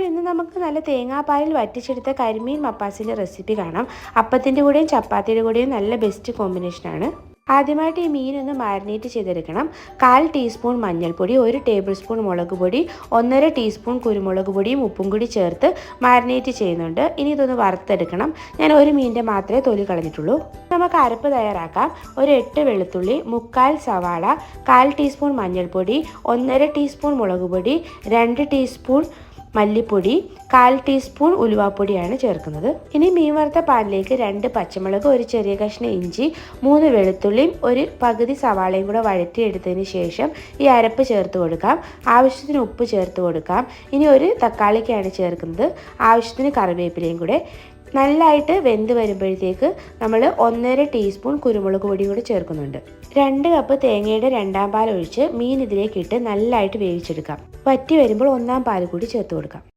ഇന്ന് നമുക്ക് നല്ല തേങ്ങാപ്പാലിൽ വറ്റിച്ചെടുത്ത കരിമീൻ മപ്പാസിൻ്റെ റെസിപ്പി കാണാം. അപ്പത്തിൻ്റെ കൂടെയും ചപ്പാത്തിയുടെ കൂടെയും നല്ല ബെസ്റ്റ് കോമ്പിനേഷനാണ്. ആദ്യമായിട്ട് ഈ മീനൊന്ന് മാരിനേറ്റ് ചെയ്തെടുക്കണം. 1/4 ടീസ്പൂൺ മഞ്ഞൾപ്പൊടി, 1 ടേബിൾ സ്പൂൺ മുളക് പൊടി, 1.5 ടീസ്പൂൺ കുരുമുളക് പൊടിയും ഉപ്പും കൂടി ചേർത്ത് മാരിനേറ്റ് ചെയ്യുന്നുണ്ട്. ഇനി ഇതൊന്ന് വറുത്തെടുക്കണം. ഞാൻ ഒരു മീനിൻ്റെ മാത്രമേ തൊലി കളഞ്ഞിട്ടുള്ളൂ. നമുക്ക് അരപ്പ് തയ്യാറാക്കാം. ഒരു 8 വെളുത്തുള്ളി, 3/4 സവാള, 1/4 ടീസ്പൂൺ മഞ്ഞൾപ്പൊടി, 1.5 ടീസ്പൂൺ മുളക് പൊടി, 2 ടീസ്പൂൺ മല്ലിപ്പൊടി, 1/4 ടീസ്പൂൺ ഉലുവാപ്പൊടിയാണ് ചേർക്കുന്നത്. ഇനി മീൻ വറുത്ത പാനിലേക്ക് 2 പച്ചമുളക്, ഒരു ചെറിയ കഷ്ണം ഇഞ്ചി, 3 വെളുത്തുള്ളിയും ഒരു പകുതി സവാളയും കൂടെ വഴറ്റിയെടുത്തതിന് ശേഷം ഈ അരപ്പ് ചേർത്ത് കൊടുക്കാം. ആവശ്യത്തിന് ഉപ്പ് ചേർത്ത് കൊടുക്കാം. ഇനി ഒരു തക്കാളിക്കാണ് ചേർക്കുന്നത്. ആവശ്യത്തിന് കറിവേപ്പിലയും കൂടെ. നല്ലതായിട്ട് വെന്ത് വരുമ്പോഴത്തേക്ക് നമ്മൾ 1.5 ടീസ്പൂൺ കുരുമുളക് പൊടിയും കൂടി ചേർക്കുന്നുണ്ട്. 2 കപ്പ് തേങ്ങയുടെ 2ാം പാൽ ഒഴിച്ച് മീൻ ഇതിലേക്ക് ഇട്ട് നല്ലതായിട്ട് വേവിച്ചെടുക്കാം. വറ്റി വരുമ്പോൾ 1ാം പാൽ കൂടി ചേർത്ത് കൊടുക്കാം.